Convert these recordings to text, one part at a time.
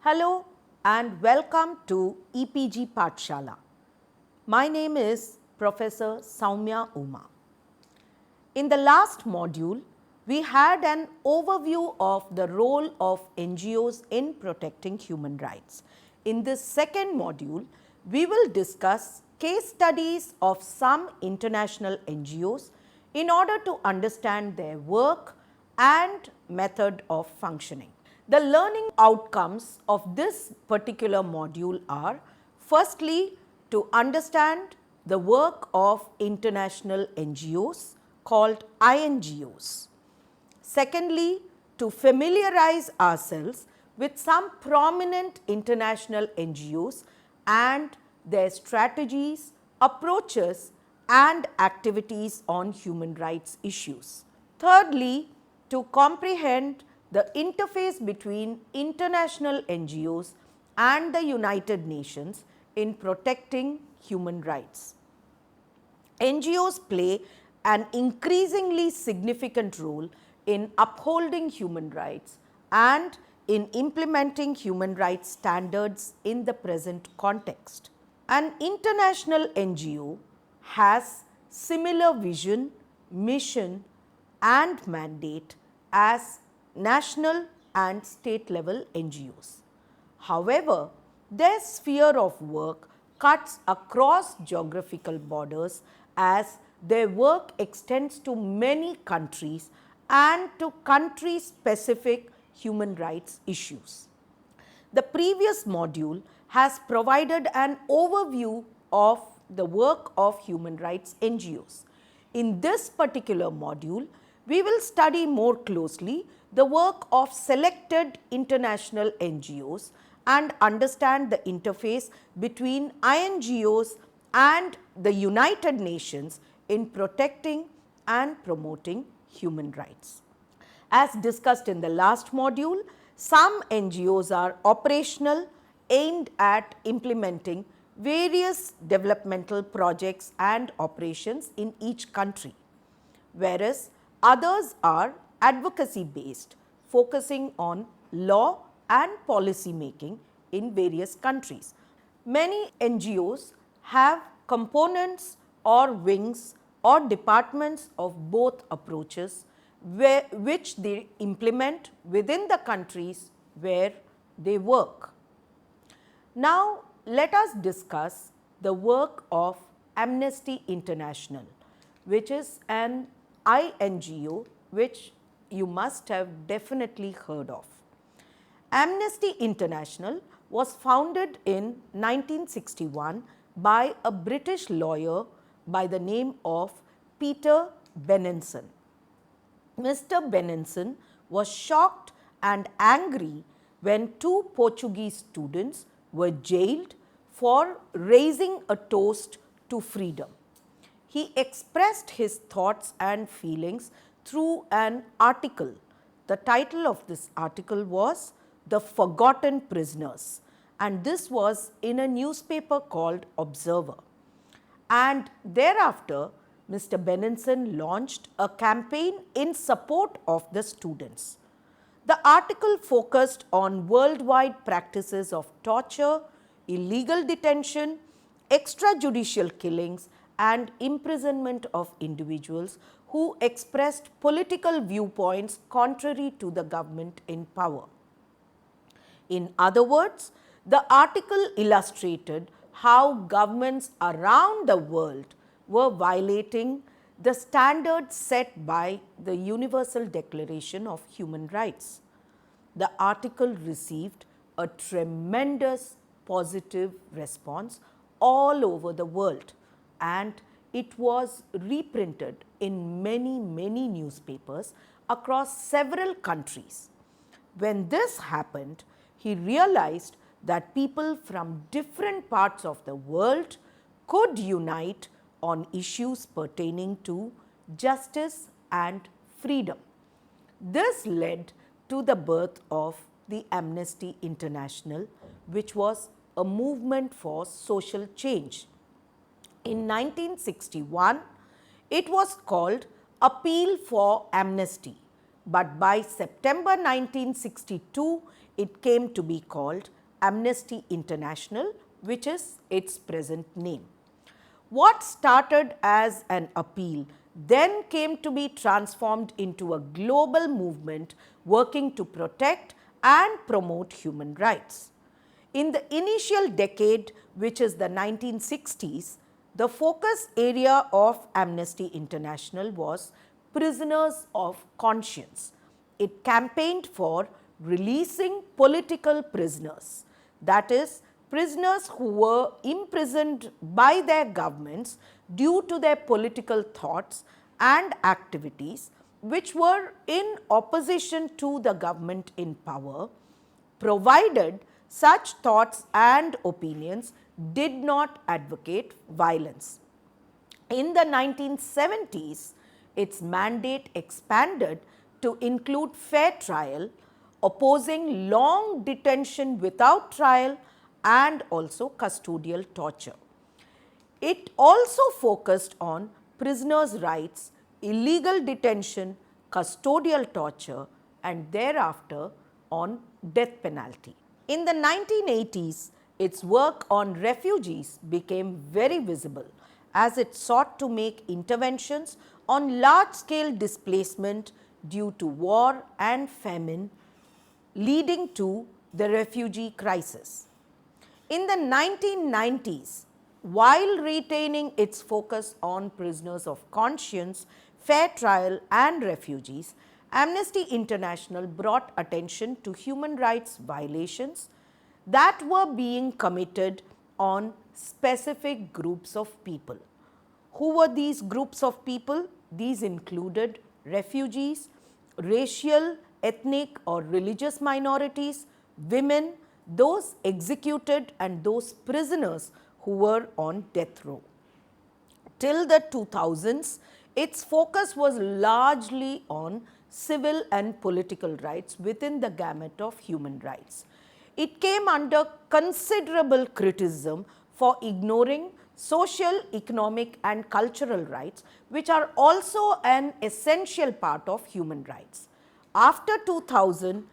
Hello and welcome to EPG Pathshala. My name is Professor Soumya Uma. In the last module, we had an overview of the role of NGOs in protecting human rights. In this second module, we will discuss case studies of some international NGOs in order to understand their work and method of functioning. The learning outcomes of this particular module are, firstly, to understand the work of international NGOs called INGOs. Secondly, to familiarize ourselves with some prominent international NGOs and their strategies, approaches and activities on human rights issues. Thirdly, to comprehend the interface between international NGOs and the United Nations in protecting human rights. NGOs play an increasingly significant role in upholding human rights and in implementing human rights standards in the present context. An international NGO has similar vision, mission and mandate as national and state level NGOs. However, their sphere of work cuts across geographical borders as their work extends to many countries and to country specific human rights issues. The previous module has provided an overview of the work of human rights NGOs. In this particular module, we will study more closely the work of selected international NGOs and understand the interface between INGOs and the United Nations in protecting and promoting human rights. As discussed in the last module, some NGOs are operational, aimed at implementing various developmental projects and operations in each country, whereas others are advocacy based, focusing on law and policy making in various countries. Many NGOs have components or wings or departments of both approaches which they implement within the countries where they work. Now, let us discuss the work of Amnesty International, which is an INGO which you must have definitely heard of. Amnesty International was founded in 1961 by a British lawyer by the name of Peter Benenson. Mr. Benenson was shocked and angry when two Portuguese students were jailed for raising a toast to freedom. He expressed his thoughts and feelings through an article. The title of this article was The Forgotten Prisoners, and this was in a newspaper called Observer. And thereafter, Mr. Benenson launched a campaign in support of the students. The article focused on worldwide practices of torture, illegal detention, extrajudicial killings and imprisonment of individuals who expressed political viewpoints contrary to the government in power. In other words, the article illustrated how governments around the world were violating the standards set by the Universal Declaration of Human Rights. The article received a tremendous positive response all over the world, and it was reprinted in many newspapers across several countries. When this happened, he realized that people from different parts of the world could unite on issues pertaining to justice and freedom. This led to the birth of the Amnesty International, which was a movement for social change. In 1961, it was called Appeal for Amnesty, but by September 1962, it came to be called Amnesty International, which is its present name. What started as an appeal then came to be transformed into a global movement working to protect and promote human rights. In the initial decade, which is the 1960s, the focus area of Amnesty International was prisoners of conscience. It campaigned for releasing political prisoners, that is, prisoners who were imprisoned by their governments due to their political thoughts and activities which were in opposition to the government in power, provided such thoughts and opinions did not advocate violence. In the 1970s, its mandate expanded to include fair trial, opposing long detention without trial, and also custodial torture. It also focused on prisoners' rights, illegal detention, custodial torture, and thereafter on death penalty. In the 1980s, its work on refugees became very visible as it sought to make interventions on large-scale displacement due to war and famine, leading to the refugee crisis. In the 1990s, while retaining its focus on prisoners of conscience, fair trial and refugees, Amnesty International brought attention to human rights violations that were being committed on specific groups of people. Who were these groups of people? These included refugees, racial, ethnic or religious minorities, women, those executed and those prisoners who were on death row. Till the 2000s, its focus was largely on civil and political rights within the gamut of human rights. It came under considerable criticism for ignoring social, economic and cultural rights, which are also an essential part of human rights. After 2000,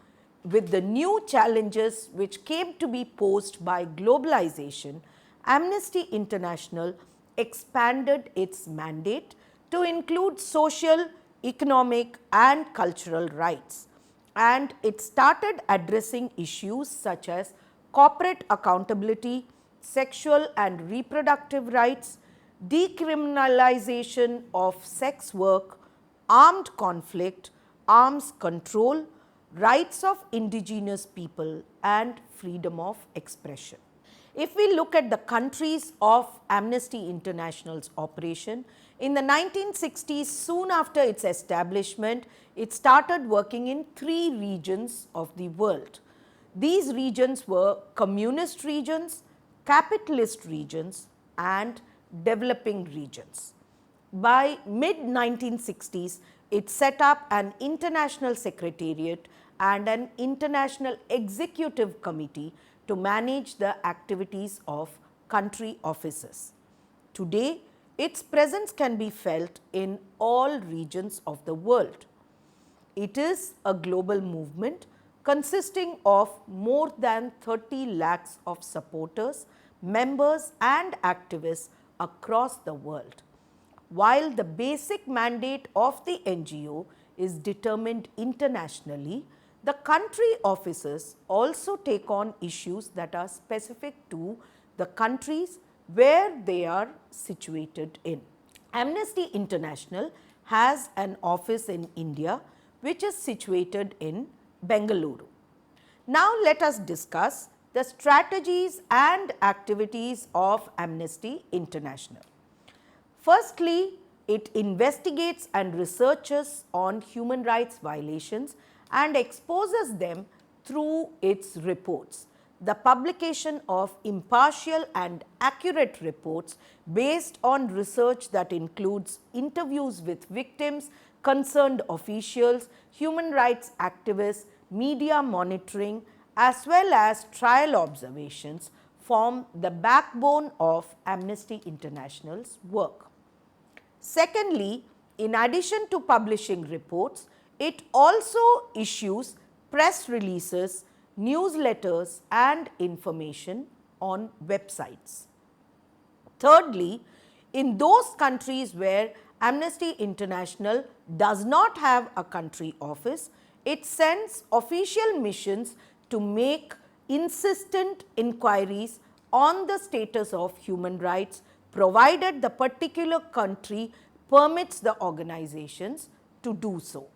with the new challenges which came to be posed by globalization, Amnesty International expanded its mandate to include social, economic and cultural rights, and it started addressing issues such as corporate accountability, sexual and reproductive rights, decriminalization of sex work, armed conflict, arms control, rights of indigenous people and freedom of expression. If we look at the countries of Amnesty International's operation, in the 1960s, soon after its establishment, it started working in 3 regions of the world. These regions were communist regions, capitalist regions and developing regions. By mid-1960s, it set up an international secretariat and an international executive committee to manage the activities of country offices. Today, its presence can be felt in all regions of the world. It is a global movement consisting of more than 30 lakhs of supporters, members and activists across the world. While the basic mandate of the NGO is determined internationally, the country offices also take on issues that are specific to the countries where they are situated in. Amnesty International has an office in India which is situated in Bengaluru. Now let us discuss the strategies and activities of Amnesty International. Firstly, it investigates and researches on human rights violations and exposes them through its reports. The publication of impartial and accurate reports based on research that includes interviews with victims, concerned officials, human rights activists, media monitoring, as well as trial observations form the backbone of Amnesty International's work. Secondly, in addition to publishing reports, It also issues press releases, newsletters and information on websites. Thirdly, in those countries where Amnesty International does not have a country office, it sends official missions to make insistent inquiries on the status of human rights, provided the particular country permits the organizations to do so.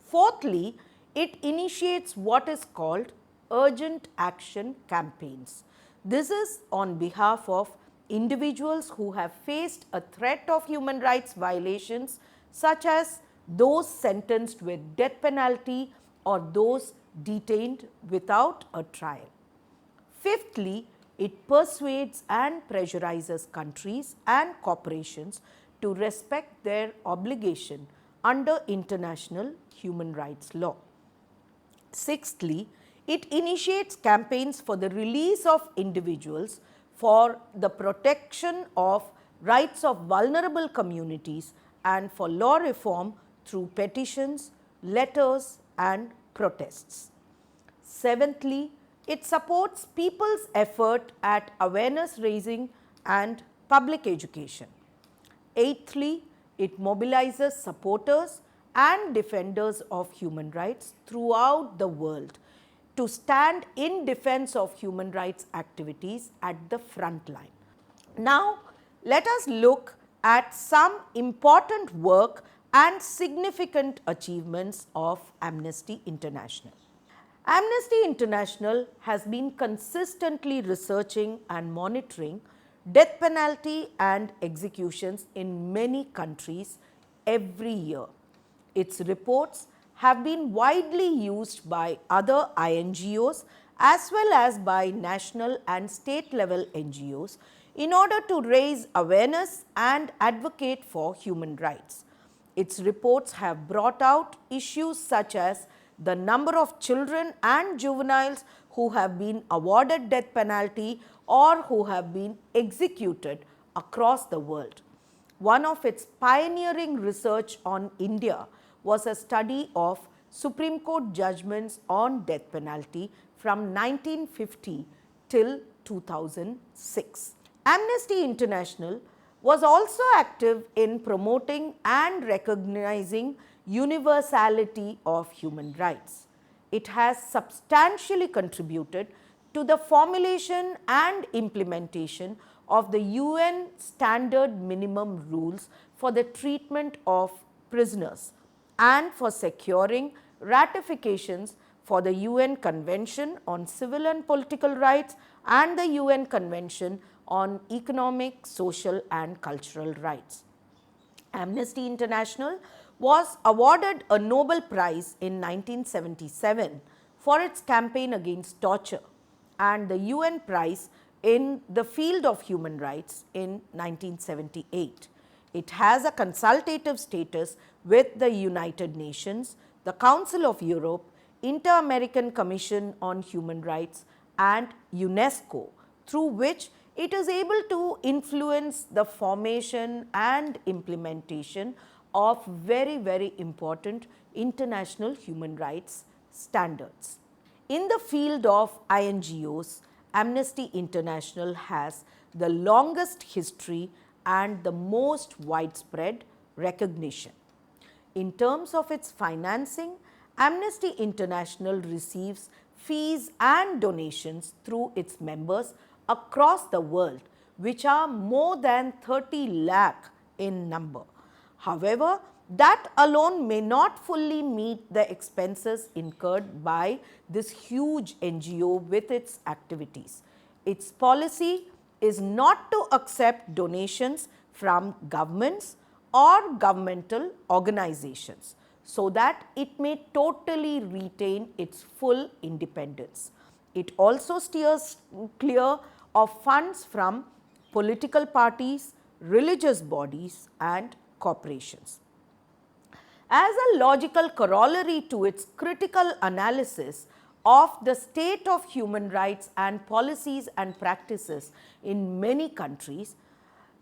Fourthly, it initiates what is called urgent action campaigns. This is on behalf of individuals who have faced a threat of human rights violations, such as those sentenced with death penalty or those detained without a trial. Fifthly, it persuades and pressurizes countries and corporations to respect their obligation under international human rights law. Sixthly, it initiates campaigns for the release of individuals, for the protection of rights of vulnerable communities, and for law reform through petitions, letters and protests. Seventhly, it supports people's effort at awareness raising and public education. Eighthly, it mobilizes supporters and defenders of human rights throughout the world to stand in defense of human rights activities at the front line. Now, let us look at some important work and significant achievements of Amnesty International. Amnesty International has been consistently researching and monitoring death penalty and executions in many countries every year. Its reports have been widely used by other INGOs as well as by national and state level NGOs in order to raise awareness and advocate for human rights. Its reports have brought out issues such as the number of children and juveniles who have been awarded death penalty or who have been executed across the world. One of its pioneering research on India was a study of Supreme Court judgments on death penalty from 1950 till 2006. Amnesty International was also active in promoting and recognizing universality of human rights. It has substantially contributed to the formulation and implementation of the UN Standard Minimum Rules for the treatment of prisoners and for securing ratifications for the UN Convention on Civil and Political Rights and the UN Convention on Economic, Social and Cultural Rights. Amnesty International was awarded a Nobel Prize in 1977 for its campaign against torture and the UN Prize in the field of human rights in 1978. It has a consultative status with the United Nations, the Council of Europe, Inter-American Commission on Human Rights and UNESCO, through which it is able to influence the formation and implementation of very important international human rights standards. In the field of INGOs, Amnesty International has the longest history and the most widespread recognition. In terms of its financing, Amnesty International receives fees and donations through its members across the world, which are more than 30 lakh in number. However, that alone may not fully meet the expenses incurred by this huge NGO with its activities. Its policy is not to accept donations from governments or governmental organizations, so that it may totally retain its full independence. It also steers clear of funds from political parties, religious bodies and corporations. As a logical corollary to its critical analysis of the state of human rights and policies and practices in many countries,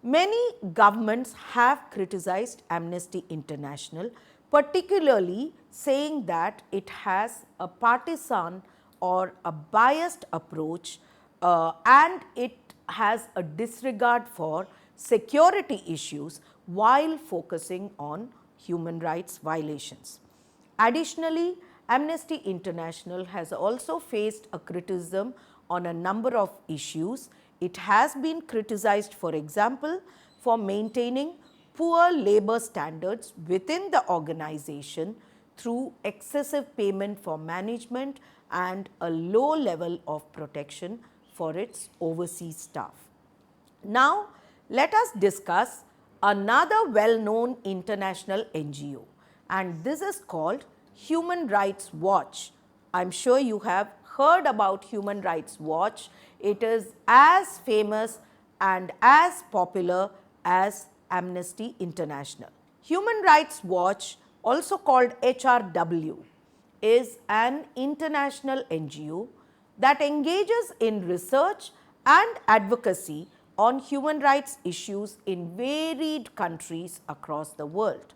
many governments have criticized Amnesty International, particularly saying that it has a partisan or a biased approach and it has a disregard for security issues while focusing on human rights violations. Additionally, Amnesty International has also faced a criticism on a number of issues. It has been criticized, for example, for maintaining poor labor standards within the organization through excessive payment for management and a low level of protection for its overseas staff. Now, let us discuss another well-known international NGO, and this is called Human Rights Watch. I am sure you have heard about Human Rights Watch. It is as famous and as popular as Amnesty International. Human Rights Watch, also called HRW, is an international NGO that engages in research and advocacy on human rights issues in varied countries across the world.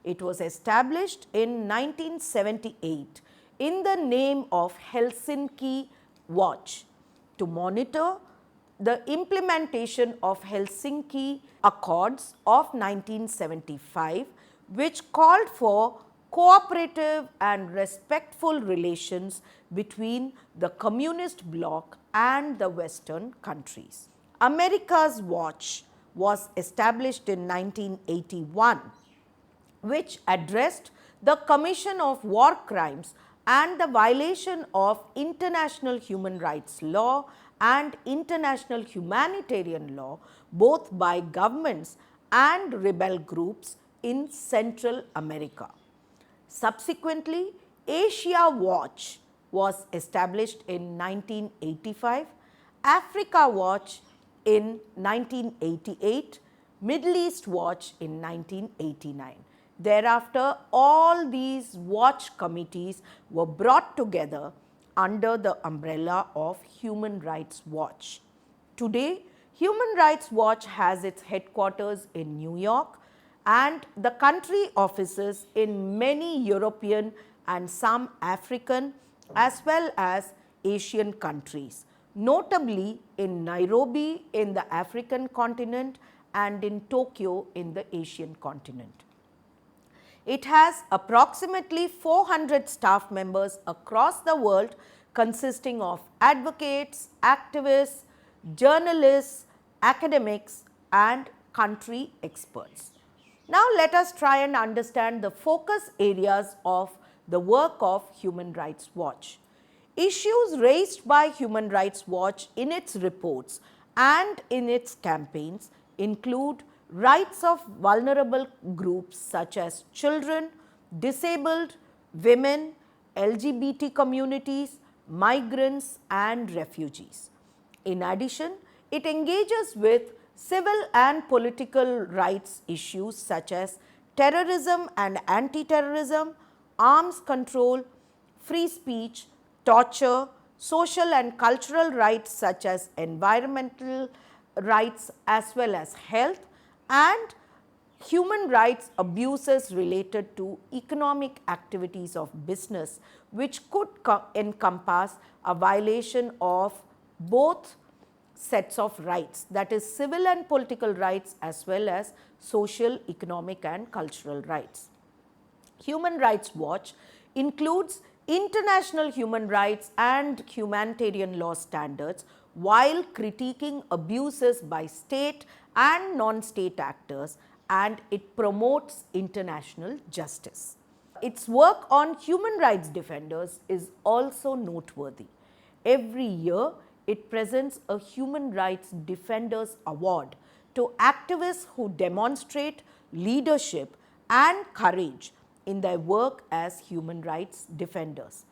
It was established in 1978 in the name of Helsinki Watch to monitor the implementation of Helsinki Accords of 1975, which called for cooperative and respectful relations between the communist bloc and the Western countries. America's Watch was established in 1981, which addressed the commission of war crimes and the violation of international human rights law and international humanitarian law, both by governments and rebel groups in Central America. Subsequently, Asia Watch was established in 1985, Africa Watch in 1988, Middle East Watch in 1989. Thereafter, all these watch committees were brought together under the umbrella of Human Rights Watch. Today, Human Rights Watch has its headquarters in New York and the country offices in many European and some African as well as Asian countries, notably in Nairobi in the African continent and in Tokyo in the Asian continent. It has approximately 400 staff members across the world consisting of advocates, activists, journalists, academics and country experts. Now, let us try and understand the focus areas of the work of Human Rights Watch. Issues raised by Human Rights Watch in its reports and in its campaigns include rights of vulnerable groups such as children, disabled, women, LGBT communities, migrants and refugees. In addition, it engages with civil and political rights issues such as terrorism and anti-terrorism, arms control, free speech, torture, social and cultural rights such as environmental rights as well as health, and human rights abuses related to economic activities of business, which could encompass a violation of both sets of rights, that is civil and political rights as well as social, economic and cultural rights. Human Rights Watch includes international human rights and humanitarian law standards while critiquing abuses by state and non-state actors, and it promotes international justice. Its work on human rights defenders is also noteworthy. Every year, it presents a Human Rights Defenders Award to activists who demonstrate leadership and courage in their work as human rights defenders.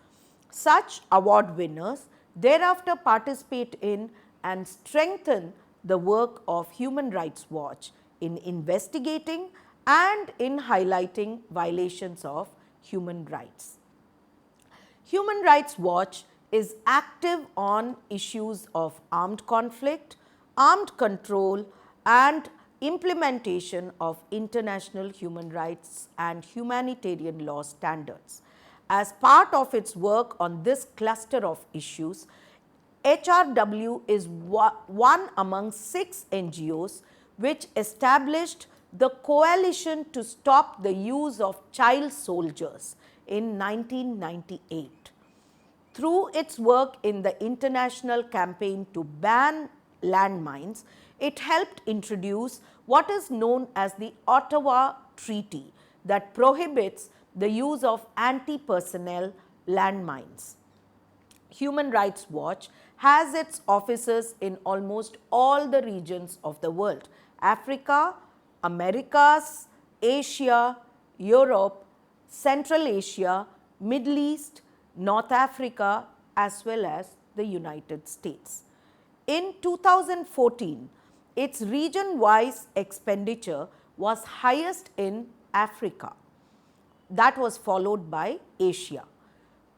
Such award winners thereafter participate in and strengthen the work of Human Rights Watch in investigating and in highlighting violations of human rights. Human Rights Watch is active on issues of armed conflict, armed control and implementation of international human rights and humanitarian law standards. As part of its work on this cluster of issues, HRW is one among 6 NGOs which established the Coalition to Stop the Use of Child Soldiers in 1998. Through its work in the international campaign to ban landmines, it helped introduce what is known as the Ottawa Treaty that prohibits the use of anti-personnel landmines. Human Rights Watch has its offices in almost all the regions of the world: Africa, Americas, Asia, Europe, Central Asia, Middle East, North Africa, as well as the United States. In 2014, its region-wise expenditure was highest in Africa. That was followed by Asia.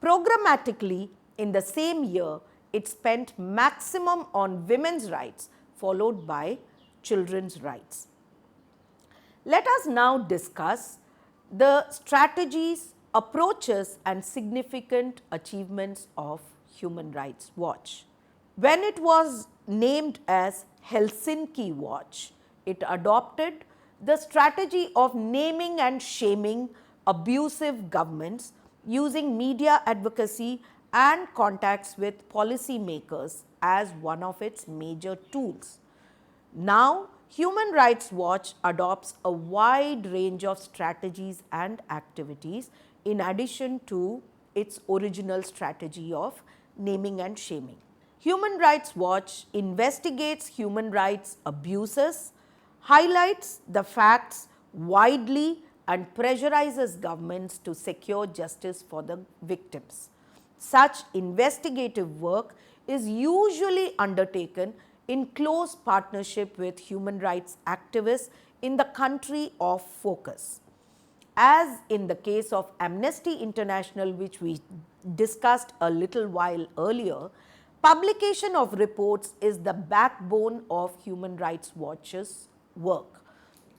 Programmatically, in the same year, it spent maximum on women's rights, followed by children's rights. Let us now discuss the strategies, approaches and significant achievements of Human Rights Watch. When it was named as Helsinki Watch, it adopted the strategy of naming and shaming abusive governments using media advocacy and contacts with policymakers as one of its major tools. Now, Human Rights Watch adopts a wide range of strategies and activities in addition to its original strategy of naming and shaming. Human Rights Watch investigates human rights abuses, highlights the facts widely and pressurizes governments to secure justice for the victims. Such investigative work is usually undertaken in close partnership with human rights activists in the country of focus. As in the case of Amnesty International, which we discussed a little while earlier, publication of reports is the backbone of Human Rights Watch's work.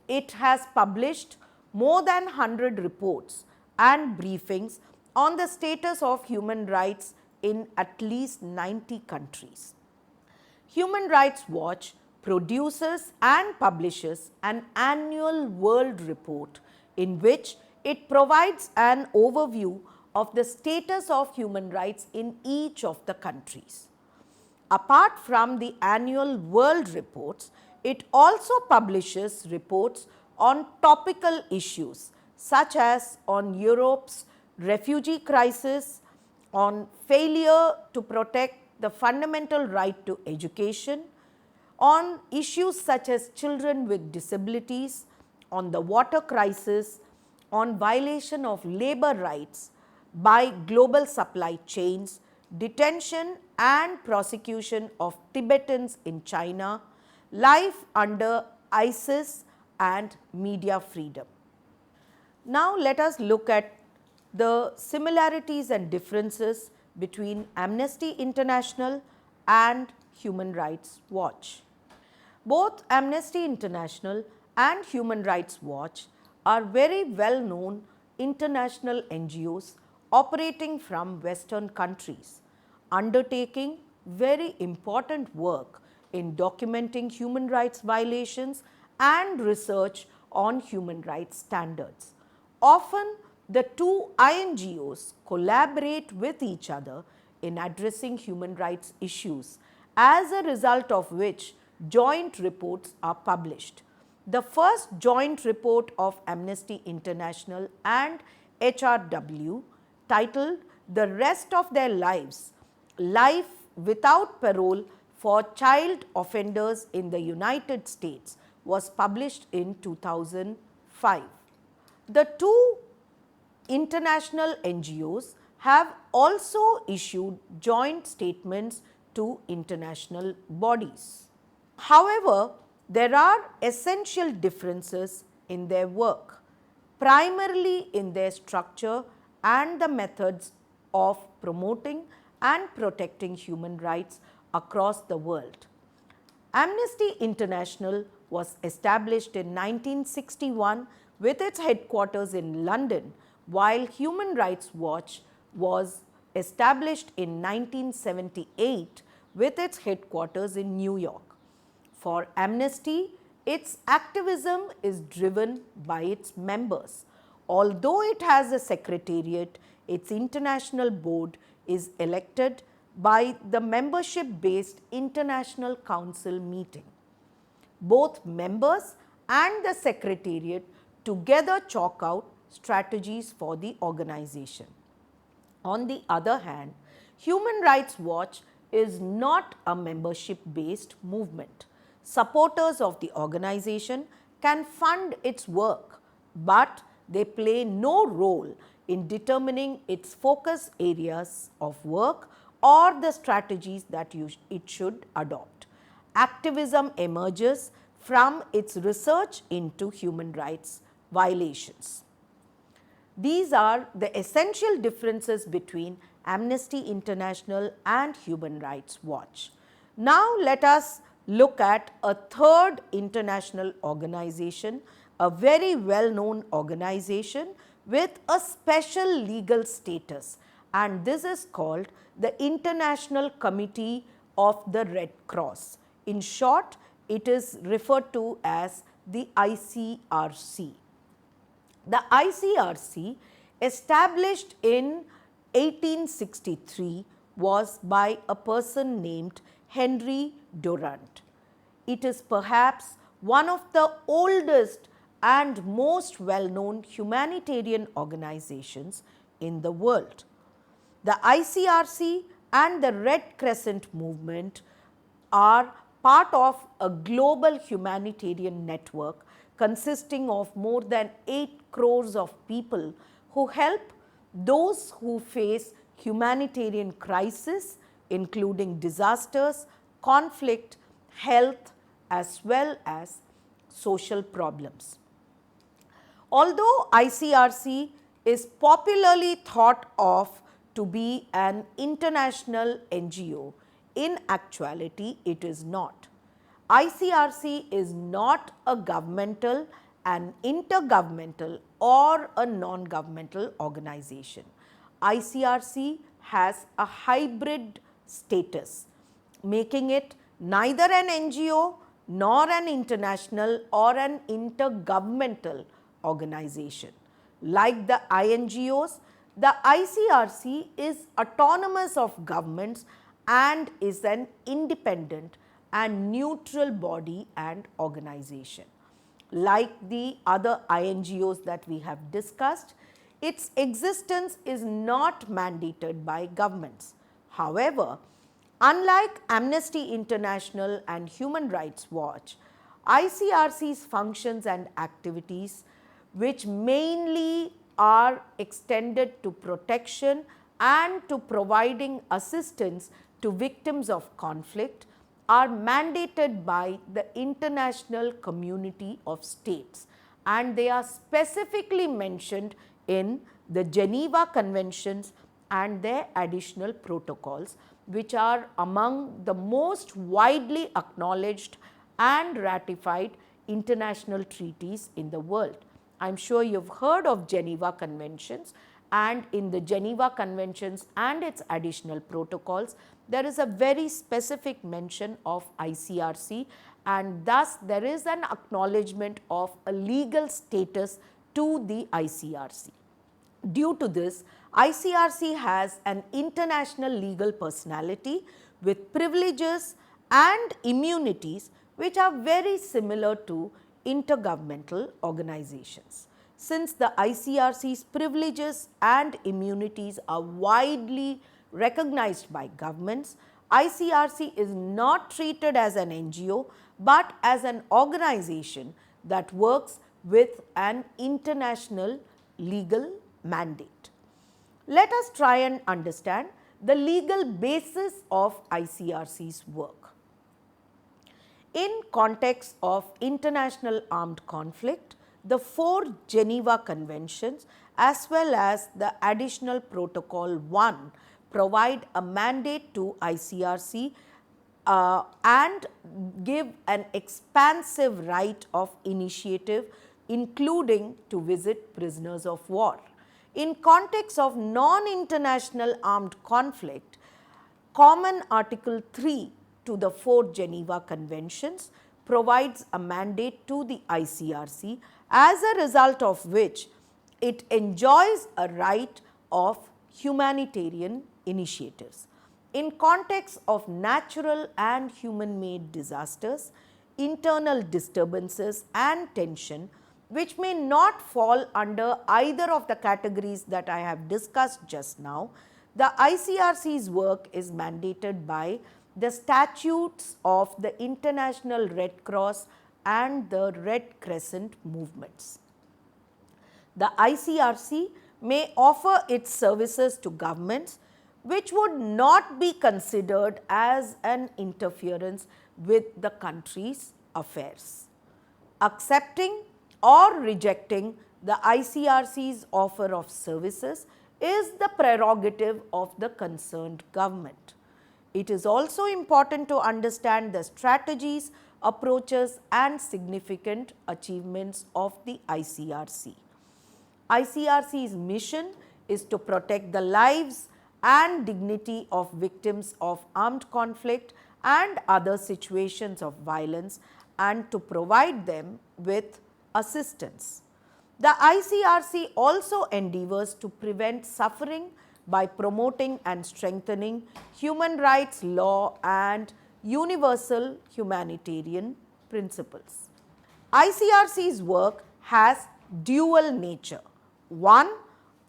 It has published more than 100 reports and briefings on the status of human rights in at least 90 countries. Human Rights Watch produces and publishes an annual world report in which it provides an overview of the status of human rights in each of the countries. Apart from the annual world reports, it also publishes reports on topical issues such as on Europe's refugee crisis, on failure to protect the fundamental right to education, on issues such as children with disabilities, on the water crisis, on violation of labor rights by global supply chains, detention and prosecution of Tibetans in China, life under ISIS and media freedom. Now let us look at the similarities and differences between Amnesty International and Human Rights Watch. Both Amnesty International and Human Rights Watch are very well known international NGOs operating from Western countries, undertaking very important work in documenting human rights violations and research on human rights standards. Often, the two INGOs collaborate with each other in addressing human rights issues, as a result of which joint reports are published. The first joint report of Amnesty International and HRW, titled "The Rest of Their Lives: Life Without Parole for Child Offenders in the United States," was published in 2005. The two international NGOs have also issued joint statements to international bodies. However, there are essential differences in their work, primarily in their structure and the methods of promoting and protecting human rights across the world. Amnesty International was established in 1961 with its headquarters in London, while Human Rights Watch was established in 1978 with its headquarters in New York. For Amnesty, its activism is driven by its members. Although it has a secretariat, its international board is elected by the membership-based International Council meeting. Both members and the secretariat together chalk out strategies for the organization. On the other hand, Human Rights Watch is not a membership-based movement. Supporters of the organization can fund its work, but they play no role in determining its focus areas of work or the strategies that it should adopt. Activism emerges from its research into human rights violations. These are the essential differences between Amnesty International and Human Rights Watch. Now, let us look at a third international organization, a very well-known organization with a special legal status, and this is called the International Committee of the Red Cross. In short, it is referred to as the ICRC. The ICRC, established in 1863, was by a person named Henry Durant. It is perhaps one of the oldest and most well-known humanitarian organizations in the world. The ICRC and the Red Crescent movement are part of a global humanitarian network consisting of more than 8 crores of people who help those who face humanitarian crisis, including disasters, conflict, health, as well as social problems. Although ICRC is popularly thought of to be an international NGO, in actuality it is not. ICRC is not a governmental, an intergovernmental or a non-governmental organization. ICRC has a hybrid status, making it neither an NGO nor an international or an intergovernmental organization. Like the INGOs, the ICRC is autonomous of governments and is an independent and neutral body and organization. Like the other INGOs that we have discussed, its existence is not mandated by governments. However, unlike Amnesty International and Human Rights Watch, ICRC's functions and activities, which mainly are extended to protection and to providing assistance to victims of conflict, are mandated by the international community of states, and they are specifically mentioned in the Geneva Conventions and their additional protocols, which are among the most widely acknowledged and ratified international treaties in the world. I am sure you have heard of Geneva Conventions, and in the Geneva Conventions and its additional protocols, there is a very specific mention of ICRC, and thus there is an acknowledgement of a legal status to the ICRC. Due to this, ICRC has an international legal personality with privileges and immunities which are very similar to intergovernmental organizations. Since the ICRC's privileges and immunities are widely recognized by governments, ICRC is not treated as an NGO but as an organization that works with an international legal mandate. Let us try and understand the legal basis of ICRC's work. In context of international armed conflict, the 4 Geneva Conventions as well as the additional Protocol 1 provide a mandate to ICRC and give an expansive right of initiative, including to visit prisoners of war. In context of non-international armed conflict, Common Article 3 to the 4 Geneva Conventions provides a mandate to the ICRC, as a result of which it enjoys a right of humanitarian initiatives. In context of natural and human-made disasters, internal disturbances and tension, which may not fall under either of the categories that I have discussed just now, the ICRC's work is mandated by the statutes of the International Red Cross and the Red Crescent movements. The ICRC may offer its services to governments which would not be considered as an interference with the country's affairs. Accepting or rejecting the ICRC's offer of services is the prerogative of the concerned government. It is also important to understand the strategies, approaches and significant achievements of the ICRC. ICRC's mission is to protect the lives and dignity of victims of armed conflict and other situations of violence, and to provide them with assistance. The ICRC also endeavors to prevent suffering by promoting and strengthening human rights law and universal humanitarian principles. ICRC's work has dual nature. One,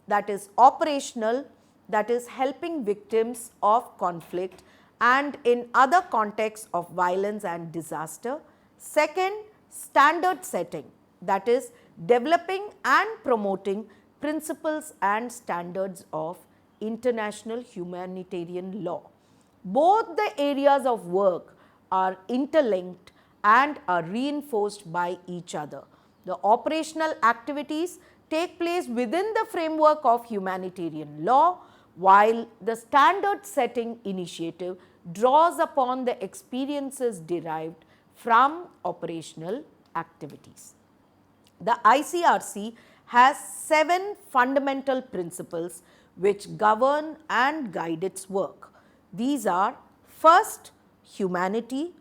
that is operational, that is helping victims of conflict and in other contexts of violence and disaster. Second, standard setting, that is developing and promoting principles and standards of international humanitarian law. Both the areas of work are interlinked and are reinforced by each other. The operational activities take place within the framework of humanitarian law, while the standard setting initiative draws upon the experiences derived from operational activities. The ICRC has 7 fundamental principles which govern and guide its work. These are: first, humanity;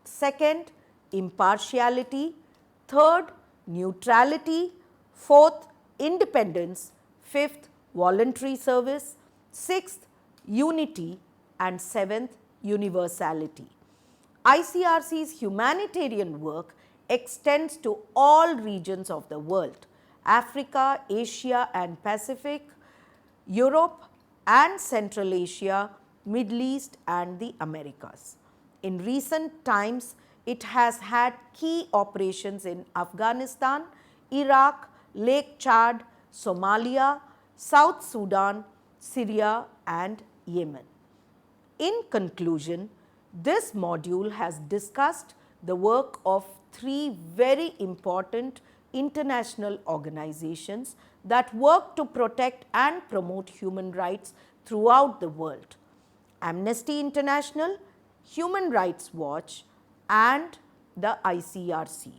second, impartiality; third, neutrality; fourth, independence; fifth, voluntary service; sixth, unity; and seventh, universality. ICRC's humanitarian work extends to all regions of the world: Africa, Asia and Pacific, Europe and Central Asia, Middle East and the Americas. In recent times, it has had key operations in Afghanistan, Iraq, Lake Chad, Somalia, South Sudan, Syria and Yemen. In conclusion, this module has discussed the work of 3 very important international organizations that work to protect and promote human rights throughout the world: Amnesty International, Human Rights Watch and the ICRC.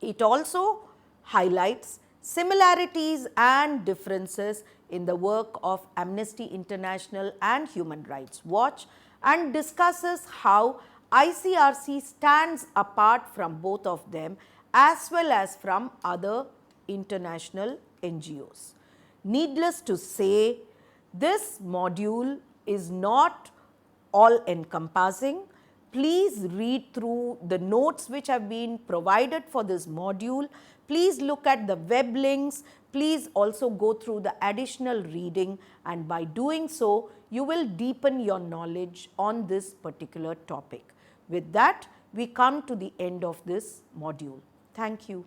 It also highlights similarities and differences in the work of Amnesty International and Human Rights Watch, and discusses how ICRC stands apart from both of them as well as from other international NGOs. Needless to say, this module is not all encompassing. Please read through the notes which have been provided for this module. Please look at the web links. Please also go through the additional reading, and by doing so, you will deepen your knowledge on this particular topic. With that, we come to the end of this module. Thank you.